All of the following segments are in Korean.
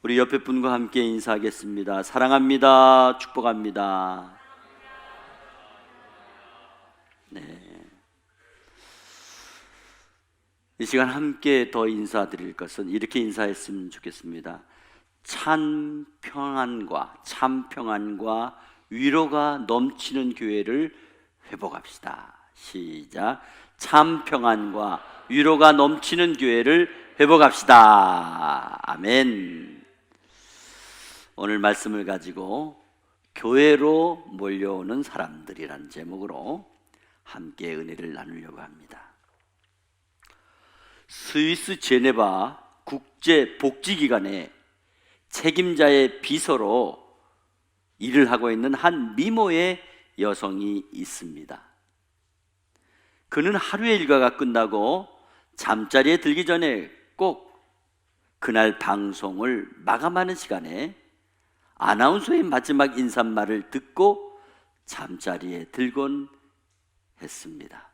우리 옆에 분과 함께 인사하겠습니다. 사랑합니다. 축복합니다. 네. 이 시간 함께 더 인사드릴 것은 이렇게 인사했으면 좋겠습니다. 참 평안과 위로가 넘치는 교회를 회복합시다. 시작. 참 평안과 위로가 넘치는 교회를 회복합시다. 아멘. 오늘 말씀을 가지고 교회로 몰려오는 사람들이라는 제목으로 함께 은혜를 나누려고 합니다. 스위스 제네바 국제복지기관의 책임자의 비서로 일을 하고 있는 한 미모의 여성이 있습니다. 그는 하루의 일과가 끝나고 잠자리에 들기 전에 꼭 그날 방송을 마감하는 시간에 아나운서의 마지막 인사말을 듣고 잠자리에 들곤 했습니다.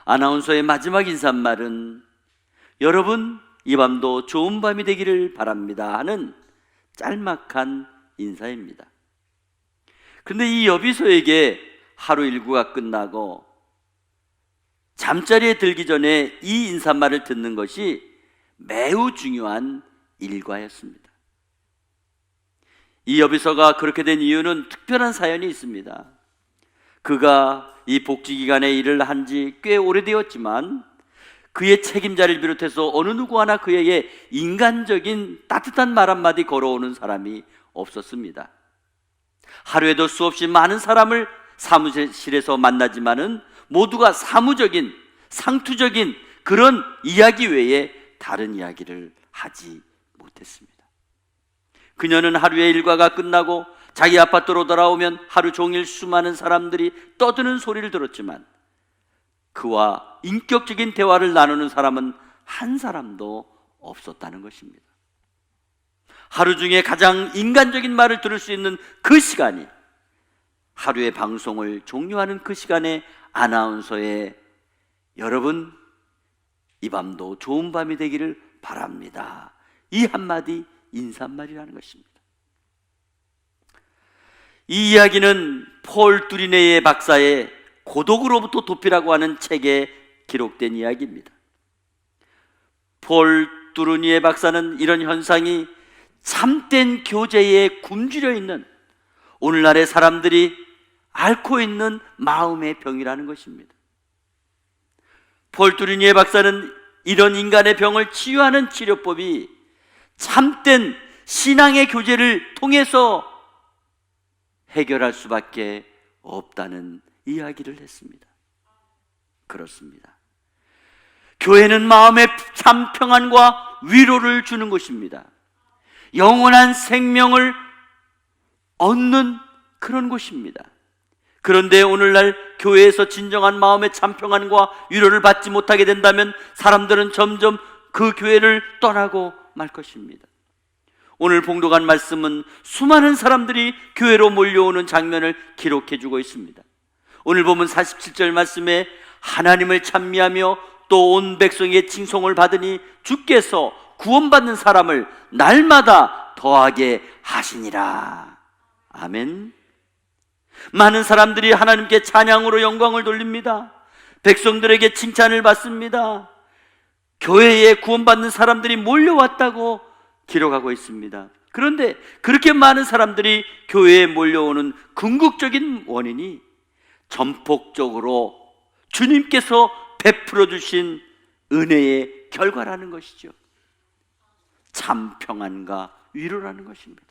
아나운서의 마지막 인사말은 여러분 이 밤도 좋은 밤이 되기를 바랍니다 하는 짤막한 인사입니다. 그런데 이 여비소에게 하루 일과가 끝나고 잠자리에 들기 전에 이 인사말을 듣는 것이 매우 중요한 일과였습니다. 이 여비서가 그렇게 된 이유는 특별한 사연이 있습니다. 그가 이 복지기관에 일을 한 지 꽤 오래되었지만 그의 책임자를 비롯해서 어느 누구 하나 그에게 인간적인 따뜻한 말 한마디 걸어오는 사람이 없었습니다. 하루에도 수없이 많은 사람을 사무실에서 만나지만은 모두가 사무적인, 상투적인 그런 이야기 외에 다른 이야기를 하지 못했습니다. 그녀는 하루의 일과가 끝나고 자기 아파트로 돌아오면 하루 종일 수많은 사람들이 떠드는 소리를 들었지만 그와 인격적인 대화를 나누는 사람은 한 사람도 없었다는 것입니다. 하루 중에 가장 인간적인 말을 들을 수 있는 그 시간이 하루의 방송을 종료하는 그 시간에 아나운서의 여러분 이 밤도 좋은 밤이 되기를 바랍니다 이 한마디 인사말이라는 것입니다. 이 이야기는 폴 뚜리네의 박사의 고독으로부터 도피라고 하는 책에 기록된 이야기입니다. 폴 뚜르니에 박사는 이런 현상이 참된 교제에 굶주려 있는 오늘날의 사람들이 앓고 있는 마음의 병이라는 것입니다. 폴 뚜르니에 박사는 이런 인간의 병을 치유하는 치료법이 참된 신앙의 교제를 통해서 해결할 수밖에 없다는 이야기를 했습니다. 그렇습니다. 교회는 마음의 참 평안과 위로를 주는 곳입니다. 영원한 생명을 얻는 그런 곳입니다. 그런데 오늘날 교회에서 진정한 마음의 참 평안과 위로를 받지 못하게 된다면 사람들은 점점 그 교회를 떠나고 말 것입니다. 오늘 봉독한 말씀은 수많은 사람들이 교회로 몰려오는 장면을 기록해 주고 있습니다. 오늘 보면 47절 말씀에 하나님을 찬미하며 또 온 백성의 칭송을 받으니 주께서 구원받는 사람을 날마다 더하게 하시니라. 아멘. 많은 사람들이 하나님께 찬양으로 영광을 돌립니다. 백성들에게 칭찬을 받습니다. 교회에 구원받는 사람들이 몰려왔다고 기록하고 있습니다. 그런데 그렇게 많은 사람들이 교회에 몰려오는 궁극적인 원인이 전폭적으로 주님께서 베풀어 주신 은혜의 결과라는 것이죠. 참 평안과 위로라는 것입니다.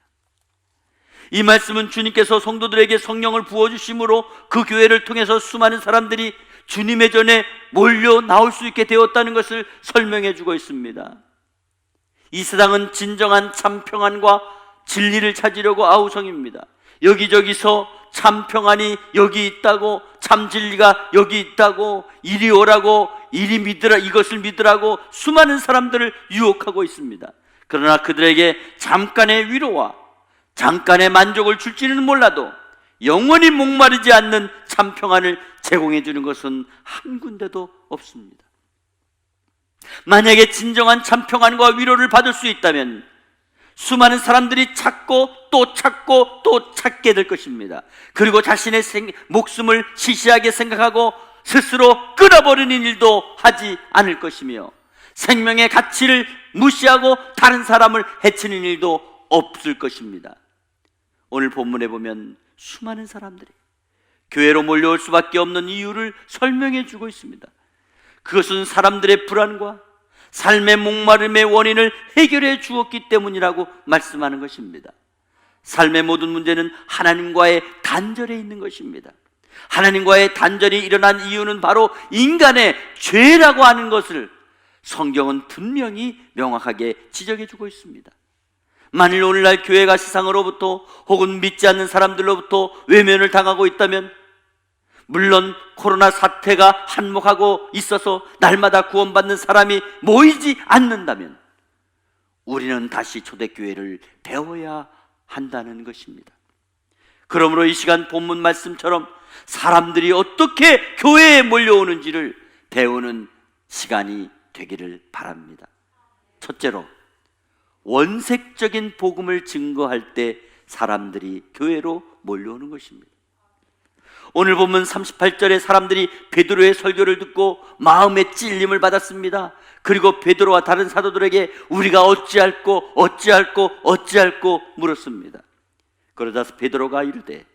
이 말씀은 주님께서 성도들에게 성령을 부어주심으로 그 교회를 통해서 수많은 사람들이 주님의 전에 몰려 나올 수 있게 되었다는 것을 설명해 주고 있습니다. 이 세상은 진정한 참 평안과 진리를 찾으려고 아우성입니다. 여기저기서 참 평안이 여기 있다고, 참 진리가 여기 있다고, 이리 오라고, 이리 믿으라, 이것을 믿으라고 수많은 사람들을 유혹하고 있습니다. 그러나 그들에게 잠깐의 위로와 잠깐의 만족을 줄지는 몰라도 영원히 목마르지 않는 참 평안을 제공해 주는 것은 한 군데도 없습니다. 만약에 진정한 참 평안과 위로를 받을 수 있다면 수많은 사람들이 찾고 또 찾고 또 찾게 될 것입니다. 그리고 자신의 목숨을 시시하게 생각하고 스스로 끊어버리는 일도 하지 않을 것이며, 생명의 가치를 무시하고 다른 사람을 해치는 일도 없을 것입니다. 오늘 본문에 보면 수많은 사람들이 교회로 몰려올 수밖에 없는 이유를 설명해 주고 있습니다. 그것은 사람들의 불안과 삶의 목마름의 원인을 해결해 주었기 때문이라고 말씀하는 것입니다. 삶의 모든 문제는 하나님과의 단절에 있는 것입니다. 하나님과의 단절이 일어난 이유는 바로 인간의 죄라고 하는 것을 성경은 분명히 명확하게 지적해 주고 있습니다. 만일 오늘날 교회가 세상으로부터 혹은 믿지 않는 사람들로부터 외면을 당하고 있다면, 물론 코로나 사태가 한몫하고 있어서 날마다 구원받는 사람이 모이지 않는다면 우리는 다시 초대교회를 배워야 한다는 것입니다. 그러므로 이 시간 본문 말씀처럼 사람들이 어떻게 교회에 몰려오는지를 배우는 시간이 되기를 바랍니다. 첫째로, 원색적인 복음을 증거할 때 사람들이 교회로 몰려오는 것입니다. 오늘 본문 38절에 사람들이 베드로의 설교를 듣고 마음의 찔림을 받았습니다. 그리고 베드로와 다른 사도들에게 우리가 어찌할꼬 물었습니다. 그러자 베드로가 이르되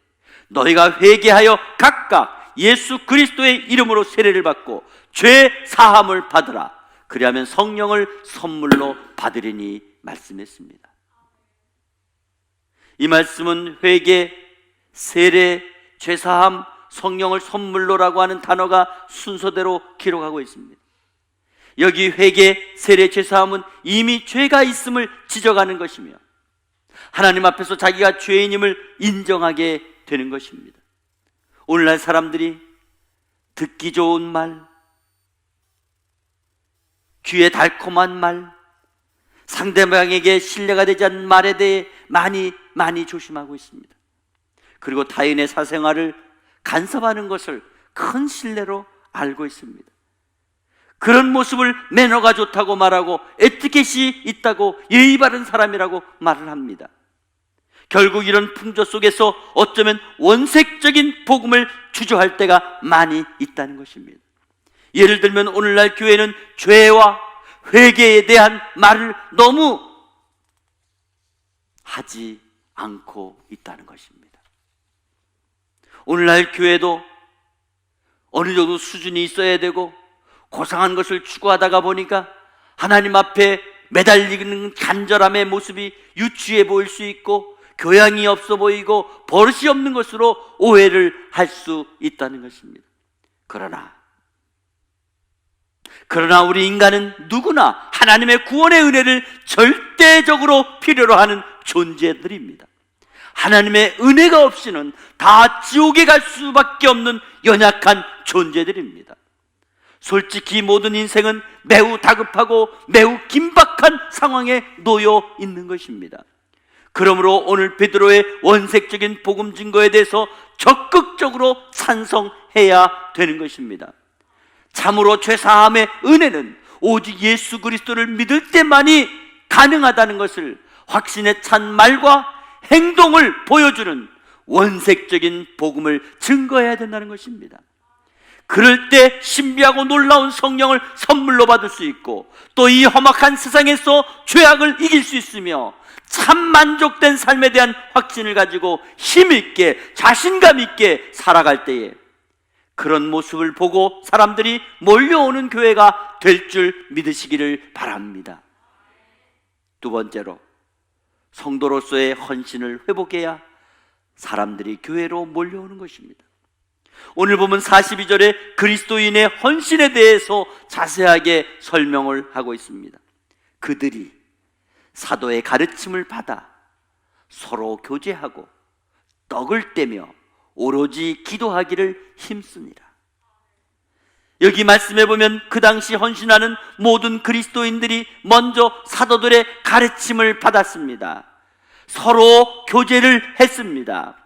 너희가 회개하여 각각 예수 그리스도의 이름으로 세례를 받고 죄 사함을 받으라. 그리하면 성령을 선물로 받으리니 말씀했습니다. 이 말씀은 회개, 세례, 죄사함, 성령을 선물로라고 하는 단어가 순서대로 기록하고 있습니다. 여기 회개, 세례, 죄사함은 이미 죄가 있음을 지적하는 것이며 하나님 앞에서 자기가 죄인임을 인정하게 되는 것입니다. 오늘날 사람들이 듣기 좋은 말, 귀에 달콤한 말, 상대방에게 신뢰가 되지 않는 말에 대해 많이 조심하고 있습니다. 그리고 타인의 사생활을 간섭하는 것을 큰 신뢰로 알고 있습니다. 그런 모습을 매너가 좋다고 말하고 에티켓이 있다고 예의 바른 사람이라고 말을 합니다. 결국 이런 풍조 속에서 어쩌면 원색적인 복음을 주저할 때가 많이 있다는 것입니다. 예를 들면 오늘날 교회는 죄와 회개에 대한 말을 너무 하지 않고 있다는 것입니다. 오늘날 교회도 어느 정도 수준이 있어야 되고 고상한 것을 추구하다가 보니까 하나님 앞에 매달리는 간절함의 모습이 유치해 보일 수 있고 교양이 없어 보이고 버릇이 없는 것으로 오해를 할 수 있다는 것입니다. 그러나 우리 인간은 누구나 하나님의 구원의 은혜를 절대적으로 필요로 하는 존재들입니다. 하나님의 은혜가 없이는 다 지옥에 갈 수밖에 없는 연약한 존재들입니다. 솔직히 모든 인생은 매우 다급하고 매우 긴박한 상황에 놓여 있는 것입니다. 그러므로 오늘 베드로의 원색적인 복음 증거에 대해서 적극적으로 찬성해야 되는 것입니다. 참으로 죄사함의 은혜는 오직 예수 그리스도를 믿을 때만이 가능하다는 것을 확신에 찬 말과 행동을 보여주는 원색적인 복음을 증거해야 된다는 것입니다. 그럴 때 신비하고 놀라운 성령을 선물로 받을 수 있고 또 이 험악한 세상에서 죄악을 이길 수 있으며 참 만족된 삶에 대한 확신을 가지고 힘있게 자신감 있게 살아갈 때에 그런 모습을 보고 사람들이 몰려오는 교회가 될 줄 믿으시기를 바랍니다. 두 번째로, 성도로서의 헌신을 회복해야 사람들이 교회로 몰려오는 것입니다. 오늘 보면 42절에 그리스도인의 헌신에 대해서 자세하게 설명을 하고 있습니다. 그들이 사도의 가르침을 받아 서로 교제하고 떡을 떼며 오로지 기도하기를 힘쓰니라. 여기 말씀해 보면 그 당시 헌신하는 모든 그리스도인들이 먼저 사도들의 가르침을 받았습니다. 서로 교제를 했습니다.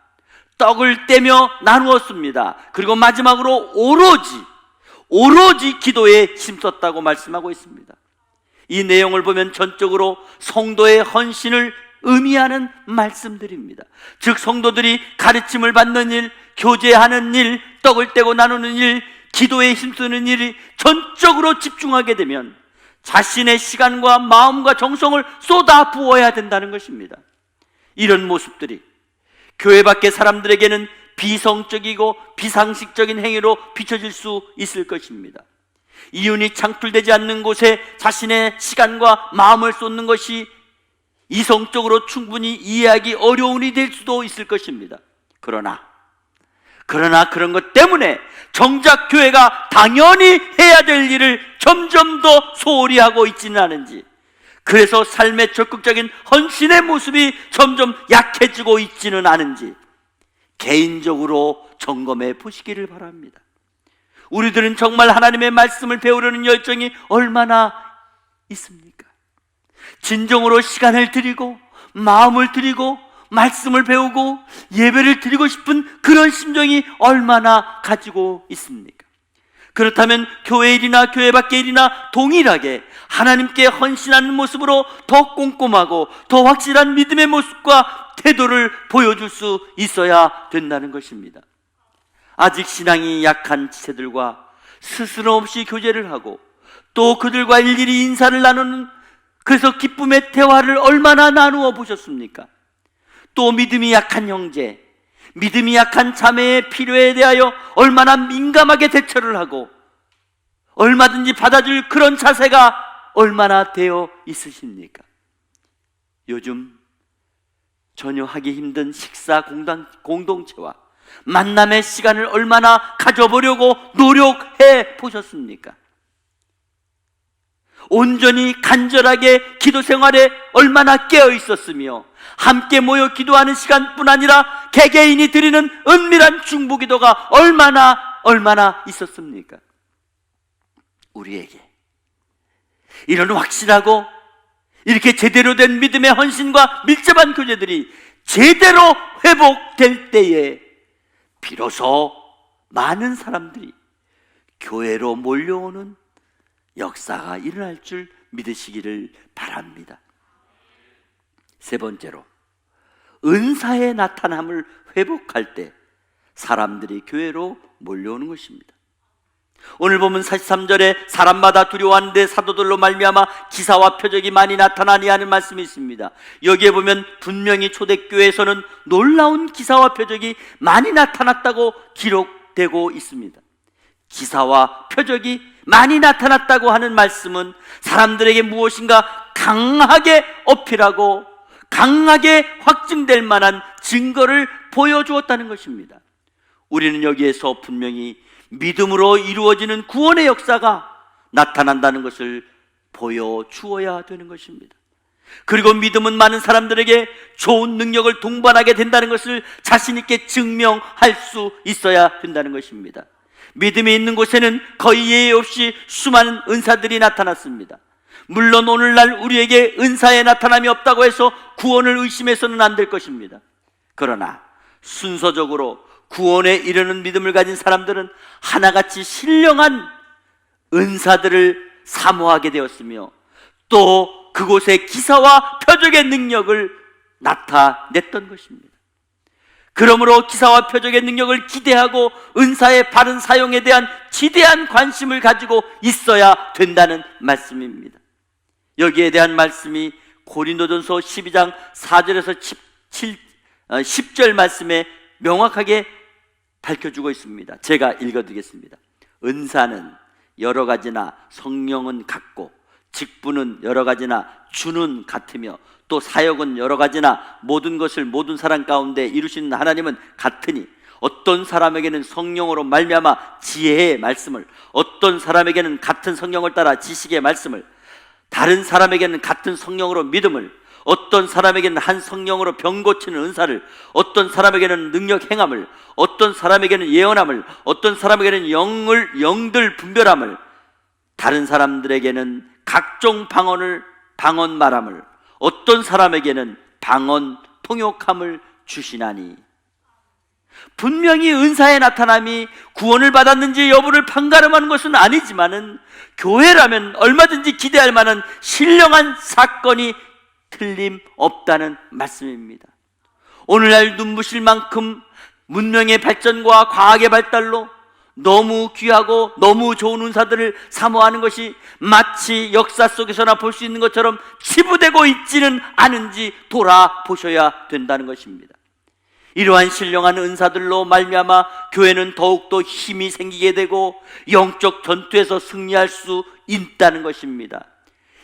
떡을 떼며 나누었습니다. 그리고 마지막으로 오로지 기도에 힘썼다고 말씀하고 있습니다. 이 내용을 보면 전적으로 성도의 헌신을 의미하는 말씀들입니다. 즉 성도들이 가르침을 받는 일, 교제하는 일, 떡을 떼고 나누는 일, 기도에 힘쓰는 일이 전적으로 집중하게 되면 자신의 시간과 마음과 정성을 쏟아 부어야 된다는 것입니다. 이런 모습들이 교회 밖의 사람들에게는 비성적이고 비상식적인 행위로 비춰질 수 있을 것입니다. 이윤이 창출되지 않는 곳에 자신의 시간과 마음을 쏟는 것이 이성적으로 충분히 이해하기 어려운 일이 될 수도 있을 것입니다. 그러나 그런 것 때문에 정작 교회가 당연히 해야 될 일을 점점 더 소홀히 하고 있지는 않은지, 그래서 삶의 적극적인 헌신의 모습이 점점 약해지고 있지는 않은지 개인적으로 점검해 보시기를 바랍니다. 우리들은 정말 하나님의 말씀을 배우려는 열정이 얼마나 있습니까? 진정으로 시간을 드리고 마음을 드리고 말씀을 배우고 예배를 드리고 싶은 그런 심정이 얼마나 가지고 있습니까? 그렇다면 교회 일이나 교회 밖의 일이나 동일하게 하나님께 헌신하는 모습으로 더 꼼꼼하고 더 확실한 믿음의 모습과 태도를 보여줄 수 있어야 된다는 것입니다. 아직 신앙이 약한 지체들과 스스럼 없이 교제를 하고 또 그들과 일일이 인사를 나누는, 그래서 기쁨의 대화를 얼마나 나누어 보셨습니까? 또 믿음이 약한 형제, 믿음이 약한 자매의 필요에 대하여 얼마나 민감하게 대처를 하고 얼마든지 받아줄 그런 자세가 얼마나 되어 있으십니까? 요즘 전혀 하기 힘든 식사 공동체와 만남의 시간을 얼마나 가져보려고 노력해 보셨습니까? 온전히 간절하게 기도 생활에 얼마나 깨어 있었으며 함께 모여 기도하는 시간뿐 아니라 개개인이 드리는 은밀한 중보기도가 얼마나 있었습니까? 우리에게 이런 확실하고 이렇게 제대로 된 믿음의 헌신과 밀접한 교제들이 제대로 회복될 때에 비로소 많은 사람들이 교회로 몰려오는 역사가 일어날 줄 믿으시기를 바랍니다. 세 번째로, 은사의 나타남을 회복할 때 사람들이 교회로 몰려오는 것입니다. 오늘 보면 43절에 사람마다 두려워하는데 사도들로 말미암아 기사와 표적이 많이 나타나니 하는 말씀이 있습니다. 여기에 보면 분명히 초대교회에서는 놀라운 기사와 표적이 많이 나타났다고 기록되고 있습니다. 기사와 표적이 많이 나타났다고 하는 말씀은 사람들에게 무엇인가 강하게 어필하고 강하게 확증될 만한 증거를 보여주었다는 것입니다. 우리는 여기에서 분명히 믿음으로 이루어지는 구원의 역사가 나타난다는 것을 보여주어야 되는 것입니다. 그리고 믿음은 많은 사람들에게 좋은 능력을 동반하게 된다는 것을 자신 있게 증명할 수 있어야 된다는 것입니다. 믿음이 있는 곳에는 거의 예외 없이 수많은 은사들이 나타났습니다. 물론 오늘날 우리에게 은사의 나타남이 없다고 해서 구원을 의심해서는 안 될 것입니다. 그러나 순서적으로 구원에 이르는 믿음을 가진 사람들은 하나같이 신령한 은사들을 사모하게 되었으며 또 그곳에 기사와 표적의 능력을 나타냈던 것입니다. 그러므로 기사와 표적의 능력을 기대하고 은사의 바른 사용에 대한 지대한 관심을 가지고 있어야 된다는 말씀입니다. 여기에 대한 말씀이 고린도전서 12장 4절에서 10절 말씀에 명확하게 밝혀주고 있습니다. 제가 읽어드리겠습니다. 은사는 여러 가지나 성령은 같고 직분은 여러 가지나 주는 같으며 또 사역은 여러 가지나 모든 것을 모든 사람 가운데 이루시는 하나님은 같으니 어떤 사람에게는 성령으로 말미암아 지혜의 말씀을, 어떤 사람에게는 같은 성령을 따라 지식의 말씀을, 다른 사람에게는 같은 성령으로 믿음을, 어떤 사람에게는 한 성령으로 병 고치는 은사를, 어떤 사람에게는 능력 행함을, 어떤 사람에게는 예언함을, 어떤 사람에게는 영들 분별함을, 다른 사람들에게는 각종 방언 말함을, 어떤 사람에게는 방언 통역함을 주시나니. 분명히 은사의 나타남이 구원을 받았는지 여부를 판가름하는 것은 아니지만은 교회라면 얼마든지 기대할 만한 신령한 사건이 틀림없다는 말씀입니다. 오늘날 눈부실 만큼 문명의 발전과 과학의 발달로 너무 귀하고 너무 좋은 은사들을 사모하는 것이 마치 역사 속에서나 볼 수 있는 것처럼 치부되고 있지는 않은지 돌아보셔야 된다는 것입니다. 이러한 신령한 은사들로 말미암아 교회는 더욱더 힘이 생기게 되고 영적 전투에서 승리할 수 있다는 것입니다.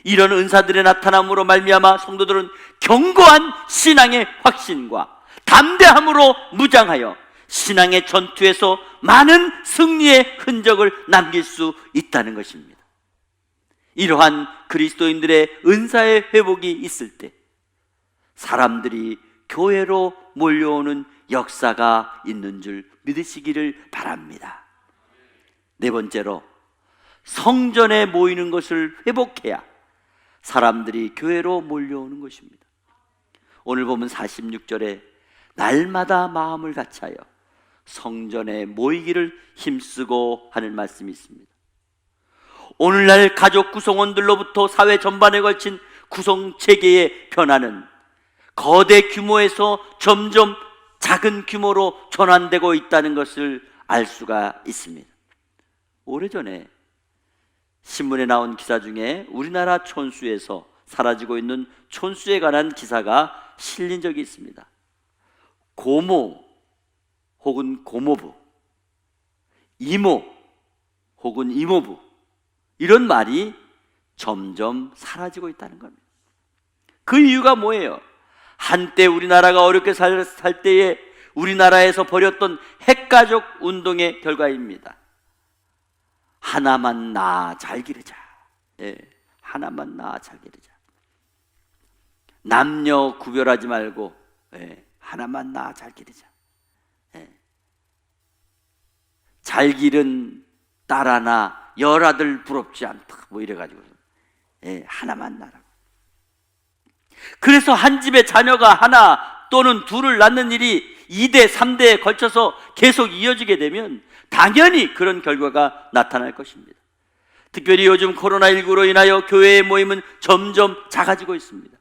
이런 은사들의 나타남으로 말미암아 성도들은 견고한 신앙의 확신과 담대함으로 무장하여 신앙의 전투에서 많은 승리의 흔적을 남길 수 있다는 것입니다. 이러한 그리스도인들의 은사의 회복이 있을 때 사람들이 교회로 몰려오는 역사가 있는 줄 믿으시기를 바랍니다. 네 번째로, 성전에 모이는 것을 회복해야 사람들이 교회로 몰려오는 것입니다. 오늘 보면 46절에 날마다 마음을 같이하여 성전에 모이기를 힘쓰고 하는 말씀이 있습니다. 오늘날 가족 구성원들로부터 사회 전반에 걸친 구성체계의 변화는 거대 규모에서 점점 작은 규모로 전환되고 있다는 것을 알 수가 있습니다. 오래전에 신문에 나온 기사 중에 우리나라 촌수에서 사라지고 있는 촌수에 관한 기사가 실린 적이 있습니다. 고모 혹은 고모부, 이모 혹은 이모부, 이런 말이 점점 사라지고 있다는 겁니다. 그 이유가 뭐예요? 한때 우리나라가 어렵게 살 때에 우리나라에서 벌였던 핵가족 운동의 결과입니다. 하나만 낳아 잘 기르자. 하나만 낳아 잘 기르자. 남녀 구별하지 말고 하나만 낳아 잘 기르자. 잘 기른 딸 하나 열아들 부럽지 않다, 뭐 이래가지고 하나만 낳으라고. 그래서 한 집에 자녀가 하나 또는 둘을 낳는 일이 2대, 3대에 걸쳐서 계속 이어지게 되면 당연히 그런 결과가 나타날 것입니다. 특별히 요즘 코로나19로 인하여 교회의 모임은 점점 작아지고 있습니다.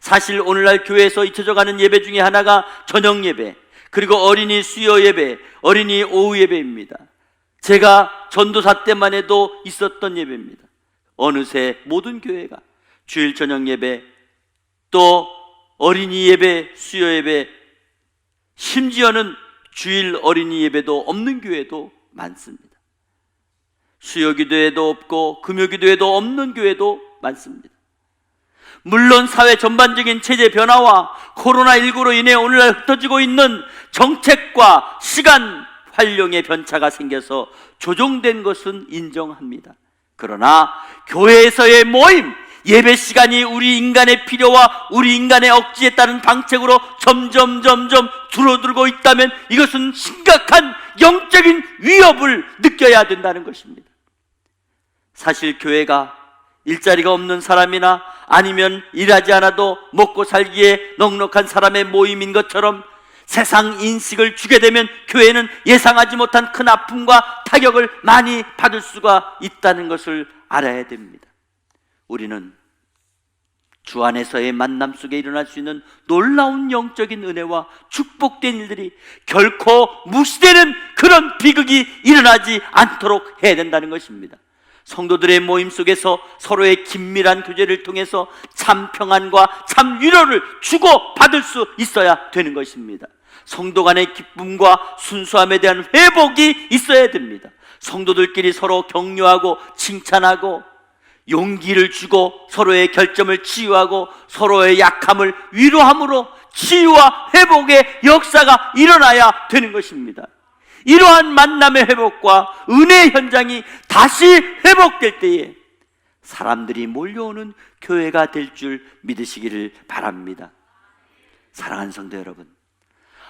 사실 오늘날 교회에서 잊혀져가는 예배 중에 하나가 저녁 예배, 그리고 어린이 수요 예배, 어린이 오후 예배입니다. 제가 전도사 때만 해도 있었던 예배입니다. 어느새 모든 교회가 주일 저녁 예배, 또 어린이 예배, 수요 예배, 심지어는 주일 어린이 예배도 없는 교회도 많습니다. 수요 기도회도 없고 금요 기도회도 없는 교회도 많습니다. 물론 사회 전반적인 체제 변화와 코로나19로 인해 오늘날 흩어지고 있는 정책과 시간 활용의 변차가 생겨서 조정된 것은 인정합니다. 그러나 교회에서의 모임, 예배 시간이 우리 인간의 필요와 우리 인간의 억지에 따른 방책으로 점점 줄어들고 있다면 이것은 심각한 영적인 위협을 느껴야 된다는 것입니다. 사실 교회가 일자리가 없는 사람이나 아니면 일하지 않아도 먹고 살기에 넉넉한 사람의 모임인 것처럼 세상 인식을 주게 되면 교회는 예상하지 못한 큰 아픔과 타격을 많이 받을 수가 있다는 것을 알아야 됩니다. 우리는 주 안에서의 만남 속에 일어날 수 있는 놀라운 영적인 은혜와 축복된 일들이 결코 무시되는 그런 비극이 일어나지 않도록 해야 된다는 것입니다. 성도들의 모임 속에서 서로의 긴밀한 교제를 통해서 참 평안과 참 위로를 주고 받을 수 있어야 되는 것입니다. 성도 간의 기쁨과 순수함에 대한 회복이 있어야 됩니다. 성도들끼리 서로 격려하고 칭찬하고 용기를 주고 서로의 결점을 치유하고 서로의 약함을 위로함으로 치유와 회복의 역사가 일어나야 되는 것입니다. 이러한 만남의 회복과 은혜의 현장이 다시 회복될 때에 사람들이 몰려오는 교회가 될 줄 믿으시기를 바랍니다. 사랑하는 성도 여러분,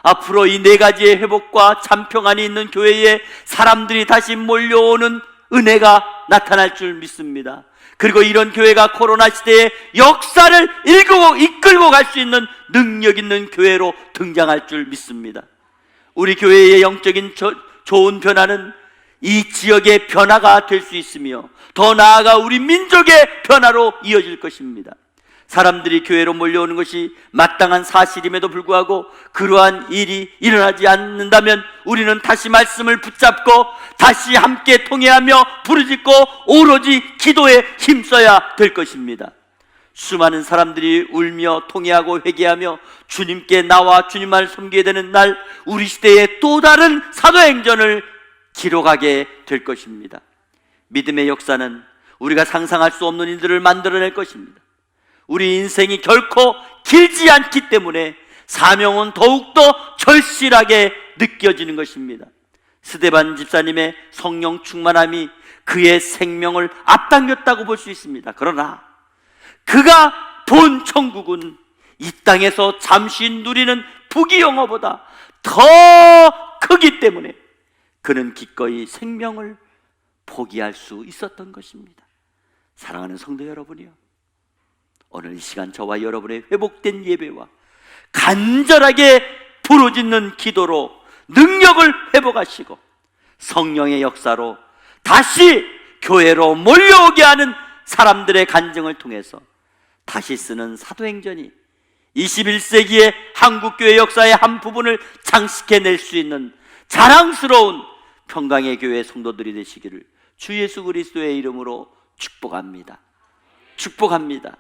앞으로 이 네 가지의 회복과 참 평안이 있는 교회에 사람들이 다시 몰려오는 은혜가 나타날 줄 믿습니다. 그리고 이런 교회가 코로나 시대에 역사를 이끌고 갈 수 있는 능력 있는 교회로 등장할 줄 믿습니다. 우리 교회의 영적인 좋은 변화는 이 지역의 변화가 될 수 있으며 더 나아가 우리 민족의 변화로 이어질 것입니다. 사람들이 교회로 몰려오는 것이 마땅한 사실임에도 불구하고 그러한 일이 일어나지 않는다면 우리는 다시 말씀을 붙잡고 다시 함께 통회하며 부르짖고 오로지 기도에 힘써야 될 것입니다. 수많은 사람들이 울며 통회하고 회개하며 주님께 나와 주님만을 섬기게 되는 날, 우리 시대의 또 다른 사도행전을 기록하게 될 것입니다. 믿음의 역사는 우리가 상상할 수 없는 일들을 만들어낼 것입니다. 우리 인생이 결코 길지 않기 때문에 사명은 더욱더 절실하게 느껴지는 것입니다. 스데반 집사님의 성령 충만함이 그의 생명을 앞당겼다고 볼 수 있습니다. 그러나 그가 본 천국은 이 땅에서 잠시 누리는 부귀영화보다 더 크기 때문에 그는 기꺼이 생명을 포기할 수 있었던 것입니다. 사랑하는 성도 여러분이요, 오늘 이 시간 저와 여러분의 회복된 예배와 간절하게 부르짖는 기도로 능력을 회복하시고 성령의 역사로 다시 교회로 몰려오게 하는 사람들의 간증을 통해서 다시 쓰는 사도행전이 21세기의 한국교회 역사의 한 부분을 장식해낼 수 있는 자랑스러운 평강의 교회 성도들이 되시기를 주 예수 그리스도의 이름으로 축복합니다. 축복합니다.